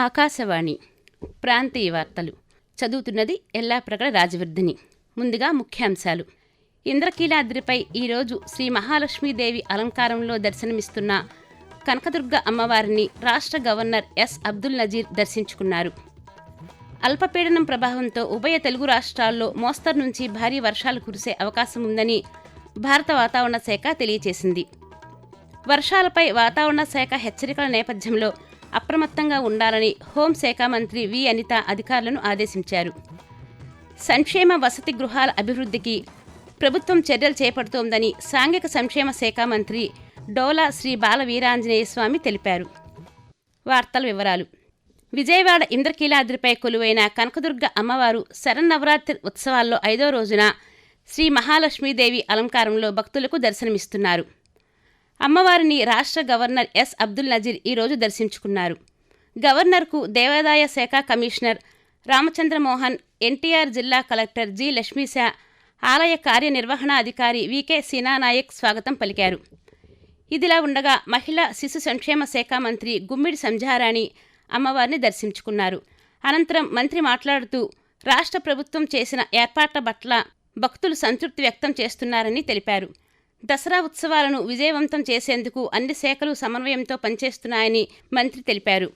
ఆకాశవాణి ప్రాంతీయ వార్తలు చదువుతున్నది ఎల్లాప్రగడ రాజవర్ధిని. ముందుగా ముఖ్యాంశాలు. ఇంద్రకీలాద్రిపై ఈరోజు శ్రీ మహాలక్ష్మీదేవి అలంకారంలో దర్శనమిస్తున్న కనకదుర్గ అమ్మవారిని రాష్ట్ర గవర్నర్ ఎస్ అబ్దుల్ నజీర్ దర్శించుకున్నారు. అల్పపీడనం ప్రభావంతో ఉభయ తెలుగు రాష్ట్రాల్లో మోస్తరు నుంచి భారీ వర్షాలు కురిసే అవకాశం ఉందని భారత వాతావరణ శాఖ తెలియజేసింది. వర్షాలపై వాతావరణ శాఖ హెచ్చరికల నేపథ్యంలో అప్రమత్తంగా ఉండాలని హోంశాఖ మంత్రి వి అనిత అధికారులను ఆదేశించారు. సంక్షేమ వసతి గృహాల అభివృద్ధికి ప్రభుత్వం చర్యలు చేపడుతోందని సాంఘిక సంక్షేమ శాఖ మంత్రి డోలా శ్రీ బాల వీరాంజనేయ స్వామి తెలిపారు. వార్తల వివరాలు. విజయవాడ ఇంద్రకీలాద్రిపై కొలువైన కనకదుర్గ అమ్మవారు శరన్నవరాత్రి ఉత్సవాల్లో 5వ రోజున శ్రీ మహాలక్ష్మీదేవి అలంకారంలో భక్తులకు దర్శనమిస్తున్నారు. అమ్మవారిని రాష్ట్ర గవర్నర్ ఎస్ అబ్దుల్ నజీర్ ఈరోజు దర్శించుకున్నారు. గవర్నర్కు దేవాదాయ శాఖ కమిషనర్ రామచంద్రమోహన్, ఎన్టీఆర్ జిల్లా కలెక్టర్ జి లక్ష్మీశా, ఆలయ కార్యనిర్వహణాధికారి వికే సీనానాయక్ స్వాగతం పలికారు. ఇదిలా ఉండగా మహిళా శిశు సంక్షేమ శాఖ మంత్రి గుమ్మిడి సంధ్యారాణి అమ్మవారిని దర్శించుకున్నారు. అనంతరం మంత్రి మాట్లాడుతూ రాష్ట్ర ప్రభుత్వం చేసిన ఏర్పాట్ల పట్ల భక్తులు సంతృప్తి వ్యక్తం చేస్తున్నారని తెలిపారు. దసరా ఉత్సవాలను విజయవంతం చేసేందుకు అన్ని శాఖలు సమన్వయంతో పనిచేస్తున్నాయని మంత్రి తెలిపారు.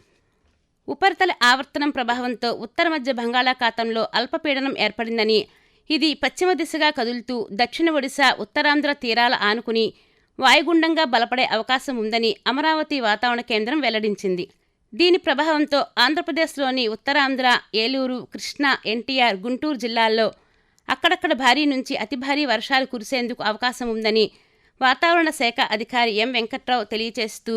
ఉపరితల ఆవర్తనం ప్రభావంతో ఉత్తర మధ్య బంగాళాఖాతంలో అల్పపీడనం ఏర్పడిందని, ఇది పశ్చిమ దిశగా కదులుతూ దక్షిణ ఒడిశా, ఉత్తరాంధ్ర తీరాల ఆనుకుని వాయుగుండంగా బలపడే అవకాశం ఉందని అమరావతి వాతావరణ కేంద్రం వెల్లడించింది. దీని ప్రభావంతో ఆంధ్రప్రదేశ్లోని ఉత్తరాంధ్ర, ఏలూరు, కృష్ణా, ఎన్టీఆర్, గుంటూరు జిల్లాల్లో అక్కడక్కడ భారీ నుంచి అతి భారీ వర్షాలు కురిసేందుకు అవకాశం ఉందని వాతావరణ శాఖ అధికారి ఎం వెంకట్రావు తెలియజేస్తూ,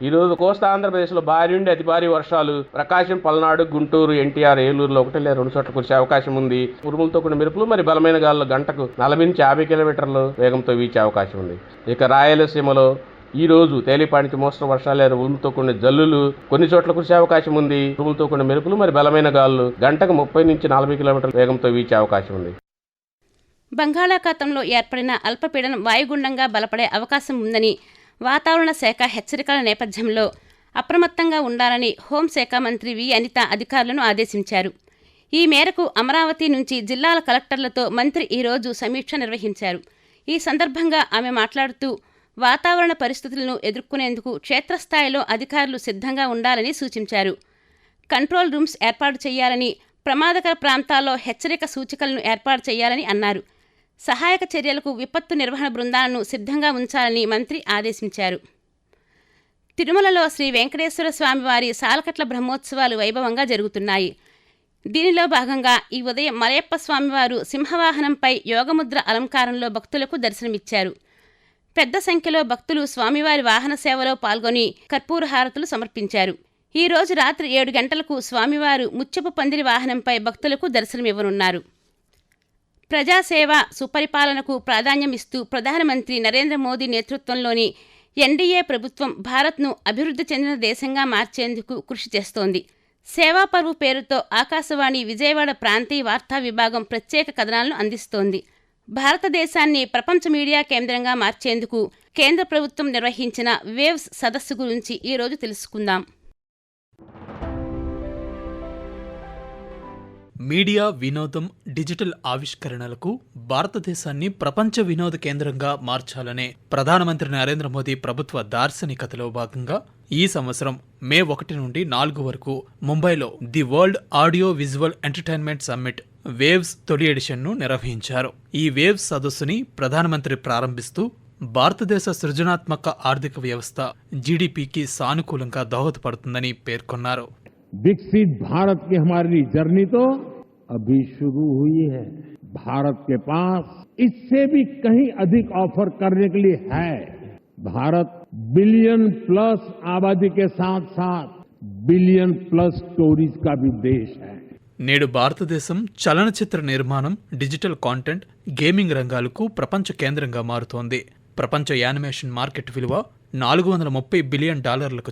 ఈరోజు కోస్తా ఆంధ్రప్రదేశ్లో భారీ నుండి అతి భారీ వర్షాలు ప్రకాశం, పల్నాడు, గుంటూరు, ఎన్టీఆర్, ఏలూరులో 1 లేదా 2 చోట్ల కురిసే అవకాశం ఉంది. ఉరుములతో కూడిన మెరుపులు మరి బలమైన గాలులు గంటకు 40 నుంచి 50 కిలోమీటర్ల వేగంతో వీచే అవకాశం ఉంది. ఇక రాయలసీమలో ఈ రోజు తేలిపాటి నుంచి మోస్తరు వర్షాలు లేదా ఉరుములతో కూడిన జల్లులు కొన్ని చోట్ల కురిసే అవకాశం ఉంది. ఉరుములతో కూడిన మెరుపులు మరి బలమైన గాలులు గంటకు 30 నుంచి 40 కిలోమీటర్ల వేగంతో వీచే అవకాశం ఉంది. బంగాళాఖాతంలో ఏర్పడిన అల్పపీడనం వాయుగుండంగా బలపడే అవకాశం ఉందని వాతావరణ శాఖ హెచ్చరికల నేపథ్యంలో అప్రమత్తంగా ఉండాలని హోంశాఖ మంత్రి వి అనిత అధికారులను ఆదేశించారు. ఈ మేరకు అమరావతి నుంచి జిల్లాల కలెక్టర్లతో మంత్రి ఈరోజు సమీక్ష నిర్వహించారు. ఈ సందర్భంగా ఆమె మాట్లాడుతూ వాతావరణ పరిస్థితులను ఎదుర్కొనేందుకు క్షేత్రస్థాయిలో అధికారులు సిద్ధంగా ఉండాలని సూచించారు. కంట్రోల్ రూమ్స్ ఏర్పాటు చేయాలని, ప్రమాదకర ప్రాంతాల్లో హెచ్చరిక సూచికలను ఏర్పాటు చేయాలని అన్నారు. సహాయక చర్యలకు విపత్తు నిర్వహణ బృందాలను సిద్ధంగా ఉంచాలని మంత్రి ఆదేశించారు. తిరుమలలో శ్రీ వెంకటేశ్వర స్వామివారి సాలకట్ల బ్రహ్మోత్సవాలు వైభవంగా జరుగుతున్నాయి. దీనిలో భాగంగా ఈ ఉదయం మలయప్ప స్వామివారు సింహవాహనంపై యోగముద్ర అలంకారంలో భక్తులకు దర్శనమిచ్చారు. పెద్ద సంఖ్యలో భక్తులు స్వామివారి వాహన సేవలో పాల్గొని కర్పూర హారతులు సమర్పించారు. ఈ రోజు రాత్రి 7 గంటలకు స్వామివారు ముత్యపు పందిరి వాహనంపై భక్తులకు దర్శనమివ్వనున్నారు. ప్రజాసేవ, సుపరిపాలనకు ప్రాధాన్యం ఇస్తూ ప్రధానమంత్రి నరేంద్ర మోదీ నేతృత్వంలోని ఎన్డీఏ ప్రభుత్వం భారత్ను అభివృద్ధి చెందిన దేశంగా మార్చేందుకు కృషి చేస్తోంది. సేవా పర్వ్ పేరుతో ఆకాశవాణి విజయవాడ ప్రాంతీయ వార్తా విభాగం ప్రత్యేక కథనాలను అందిస్తోంది. భారతదేశాన్ని ప్రపంచ మీడియా కేంద్రంగా మార్చేందుకు కేంద్ర ప్రభుత్వం నిర్వహించిన వేవ్స్ సదస్సు గురించి ఈరోజు తెలుసుకుందాం. మీడియా, వినోదం, డిజిటల్ ఆవిష్కరణలకు భారతదేశాన్ని ప్రపంచ వినోద కేంద్రంగా మార్చాలనే ప్రధానమంత్రి నరేంద్ర మోదీ ప్రభుత్వ దార్శనికతలో భాగంగా ఈ సంవత్సరం మే 1 నుండి 4 వరకు ముంబైలో the world audio visual entertainment summit waves తొలి ఎడిషన్ను నిర్వహించారు. ఈ వేవ్స్ సదస్సుని ప్రధానమంత్రి ప్రారంభిస్తూ భారతదేశ సృజనాత్మక ఆర్థిక వ్యవస్థ జీడీపీకి సానుకూలంగా దోహదపడుతుందని పేర్కొన్నారు. विकसित भारत की हमारी जर्नी तो अभी शुरू हुई है. भारत के पास इससे भी कहीं अधिक ऑफर करने के लिए है. भारत बिलियन प्लस आबादी के साथ साथ बिलियन प्लस स्टोरीज का भी देश है. నేడు భారతదేశం చలనచిత్ర నిర్మాణం, డిజిటల్ కాంటెంట్, గేమింగ్ రంగాలకు ప్రపంచ కేంద్రంగా మారుతోంది. ప్రపంచ యానిమేషన్ మార్కెట్ విలువ $430 బిలియన్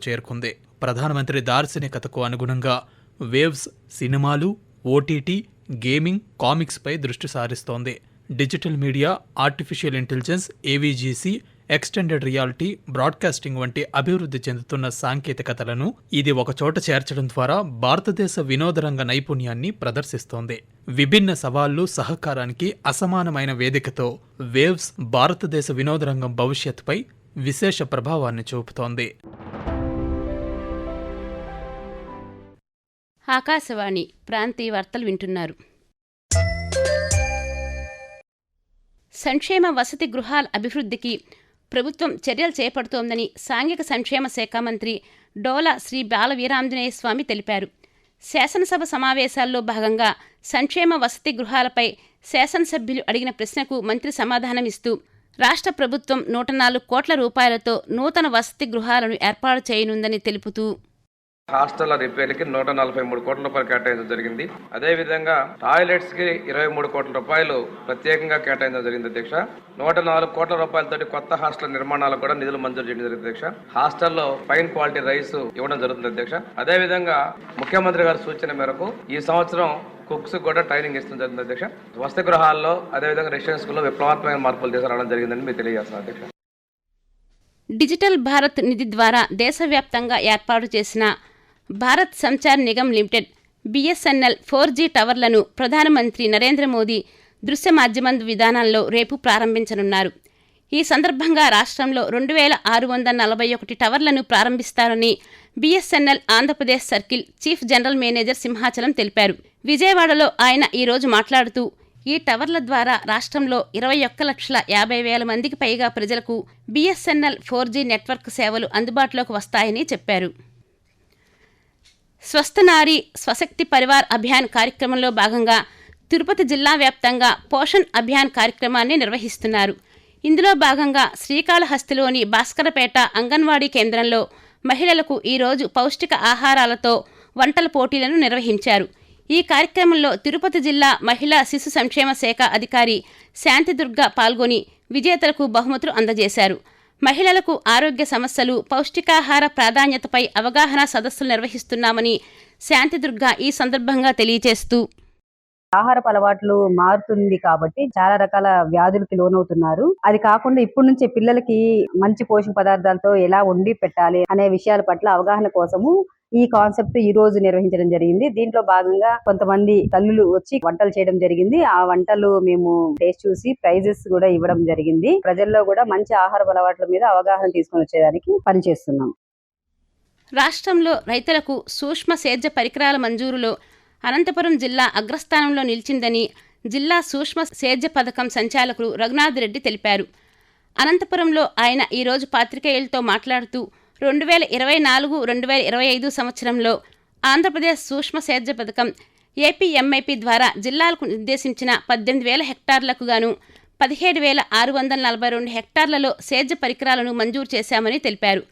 చేరుకుంది. ప్రధానమంత్రి దార్శనికతకు అనుగుణంగా వేవ్స్ సినిమాలు, ఓటీటీ, గేమింగ్, కామిక్స్పై దృష్టి సారిస్తోంది. Digital media, artificial intelligence, AVGC, extended reality, broadcasting వంటి అభివృద్ధి చెందుతున్న సాంకేతికతలను ఇది ఒకచోట చేర్చడం ద్వారా భారతదేశ వినోదరంగ నైపుణ్యాన్ని ప్రదర్శిస్తోంది. విభిన్న సవాళ్లు, సహకారానికి అసమానమైన వేదికతో వేవ్స్ భారతదేశ వినోదరంగం భవిష్యత్తుపై విశేష ప్రభావాన్ని చూపుతోంది. ఆకాశవాణి ప్రాంతీయ వార్తలు వింటున్నారు. సంక్షేమ వసతి గృహాల అభివృద్ధికి ప్రభుత్వం చర్యలు చేపడుతోందని సాంఘిక సంక్షేమ శాఖ మంత్రి డోలా శ్రీ బాల వీరాంజనేయ స్వామి తెలిపారు. శాసనసభ సమావేశాల్లో భాగంగా సంక్షేమ వసతి గృహాలపై శాసనసభ్యులు అడిగిన ప్రశ్నకు మంత్రి సమాధానమిస్తూ రాష్ట్ర ప్రభుత్వం 104 కోట్ల రూపాయలతో నూతన వసతి గృహాలను ఏర్పాటు చేయనుందని తెలుపుతూ హాస్టల్ రిపేర్కి 143 కోట్ల రూపాయలు కేటాయించడం జరిగింది. అదేవిధంగా టాయిలెట్స్ కి 23 కోట్ల రూపాయలు ప్రత్యేకంగా కేటాయించడం జరిగింది అధ్యక్ష. 104 కోట్ల రూపాయలతోటి కొత్త హాస్టల్ నిర్మాణాలకు కూడా నిధులు మంజూరు చేయడం జరిగింది అధ్యక్ష. హాస్టల్లో ఫైన్ క్వాలిటీ రైస్ ఇవ్వడం జరుగుతుంది అధ్యక్ష. అదేవిధంగా ముఖ్యమంత్రి గారి సూచన మేరకు ఈ సంవత్సరం కుక్స్ కూడా ట్రైనింగ్ ఇస్తుంది జరిగింది అధ్యక్ష. వసతి గృహాల్లో అదేవిధంగా రెసిడెన్సీల్లో విప్లవాత్మకమైన మార్పులు తీసుకురావడం జరిగిందని మీకు తెలియజేస్తున్నాను అధ్యక్ష. డిజిటల్ భారత్ నిధి ద్వారా దేశవ్యాప్తంగా ఏర్పాటు చేసిన Bharat Sanchar Nigam limited BSNL 4G టవర్లను ప్రధానమంత్రి నరేంద్ర మోదీ దృశ్య మాధ్యమం విధానంలో రేపు ప్రారంభించనున్నారు. ఈ సందర్భంగా రాష్ట్రంలో 2641 టవర్లను ప్రారంభిస్తారని BSNL Andhra Pradesh circle chief general manager Simhachalam తెలిపారు. విజయవాడలో ఆయన ఈరోజు మాట్లాడుతూ ఈ టవర్ల ద్వారా రాష్ట్రంలో 21,50,000 మందికి పైగా ప్రజలకు BSNL 4G నెట్వర్క్ సేవలు అందుబాటులోకి వస్తాయని చెప్పారు. స్వస్థ నారీ స్వశక్తి పరివార్ అభియాన్ కార్యక్రమంలో భాగంగా తిరుపతి జిల్లా వ్యాప్తంగా పోషణ్ అభియాన్ కార్యక్రమాన్ని నిర్వహిస్తున్నారు. ఇందులో భాగంగా శ్రీకాళహస్తిలోని భాస్కరపేట అంగన్వాడీ కేంద్రంలో మహిళలకు ఈరోజు పౌష్టిక ఆహారాలతో వంటల పోటీలను నిర్వహించారు. ఈ కార్యక్రమంలో తిరుపతి జిల్లా మహిళా శిశు సంక్షేమ శాఖ అధికారి శాంతిదుర్గ పాల్గొని విజేతలకు బహుమతులు అందజేశారు. మహిళలకు ఆరోగ్య సమస్యలు, పౌష్టికాహార ప్రాధాన్యతపై అవగాహన సదస్సులు నిర్వహిస్తున్నామని శాంతిదుర్గ ఈ సందర్భంగా తెలియజేస్తూ ఆహారపు అలవాట్లు మారుతుంది కాబట్టి చాలా రకాల వ్యాధులకి లోనవుతున్నారు. అది కాకుండా ఇప్పటి నుంచే పిల్లలకి మంచి పోషక పదార్థాలతో ఎలా వండి పెట్టాలి అనే విషయాల పట్ల అవగాహన కోసము ఈ కాన్సెప్ట్ ఈ రోజు నిర్వహించడం జరిగింది. దీంట్లో భాగంగా కొంతమంది తల్లులు వచ్చి వంటలు చేయడం జరిగింది. ఆ వంటలు మేము టేస్ట్ చూసి ప్రైజెస్ కూడా ఇవ్వడం జరిగింది. ప్రజల్లో కూడా మంచి ఆహారపు అలవాట్ల మీద అవగాహన తీసుకొని వచ్చేదానికి పనిచేస్తున్నాం. రాష్ట్రంలో రైతులకు సూక్ష్మ సేద్య పరికరాల మంజూరులో అనంతపురం జిల్లా అగ్రస్థానంలో నిలిచిందని జిల్లా సూక్ష్మ సేద్య పథకం సంచాలకులు రఘునాథ్ రెడ్డి తెలిపారు. అనంతపురంలో ఆయన ఈరోజు పాత్రికేయులతో మాట్లాడుతూ 2024-2025 సంవత్సరంలో ఆంధ్రప్రదేశ్ సూక్ష్మ సేద్య పథకం APMIP ద్వారా జిల్లాలకు నిర్దేశించిన 18,000 హెక్టార్లకు గాను 17,642 హెక్టార్లలో సేద్య పరికరాలను మంజూరు చేశామని తెలిపారు.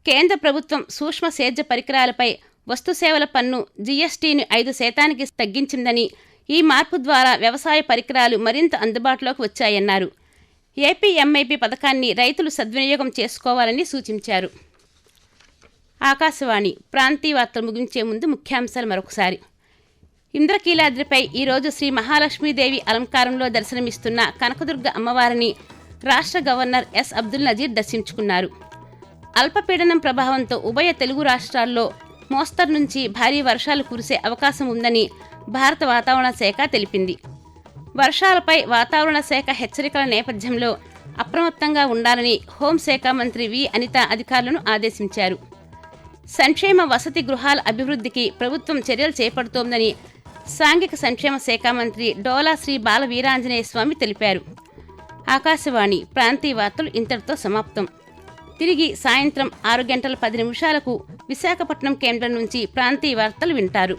కేంద్ర ప్రభుత్వం సూక్ష్మ సేద్య పరికరాలపై వస్తు సేవల పన్ను GSTను 5% తగ్గించిందని, ఈ మార్పు ద్వారా వ్యవసాయ పరికరాలు మరింత అందుబాటులోకి వచ్చాయన్నారు. APMIP పథకాన్ని రైతులు సద్వినియోగం చేసుకోవాలని సూచించారు. ఆకాశవాణి ప్రాంతీయ వార్తలు ముగించే ముందు ముఖ్యాంశాలు మరొకసారి. ఇంద్రకీలాద్రిపై ఈరోజు శ్రీ మహాలక్ష్మీదేవి అలంకారంలో దర్శనమిస్తున్న కనకదుర్గ అమ్మవారిని రాష్ట్ర గవర్నర్ S. అబ్దుల్ నజీర్ దర్శించుకున్నారు. అల్పపీడనం ప్రభావంతో ఉభయ తెలుగు రాష్ట్రాల్లో మోస్తరు నుంచి భారీ వర్షాలు కురిసే అవకాశం ఉందని భారత వాతావరణ శాఖ తెలిపింది. వర్షాలపై వాతావరణ శాఖ హెచ్చరికల నేపథ్యంలో అప్రమత్తంగా ఉండాలని హోంశాఖ మంత్రి వి. అనిత అధికారులను ఆదేశించారు. సంక్షేమ వసతి గృహాల అభివృద్ధికి ప్రభుత్వం చర్యలు చేపడుతోందని సాంఘిక సంక్షేమ శాఖ మంత్రి డోలా శ్రీ బాల వీరాంజనేయ స్వామి తెలిపారు. ఆకాశవాణి ప్రాంతీయ వార్తలు ఇంతటితో సమాప్తం. తిరిగి సాయంత్రం 6:10 విశాఖపట్నం కేంద్రం నుంచి ప్రాంతీయ వార్తలు వింటారు.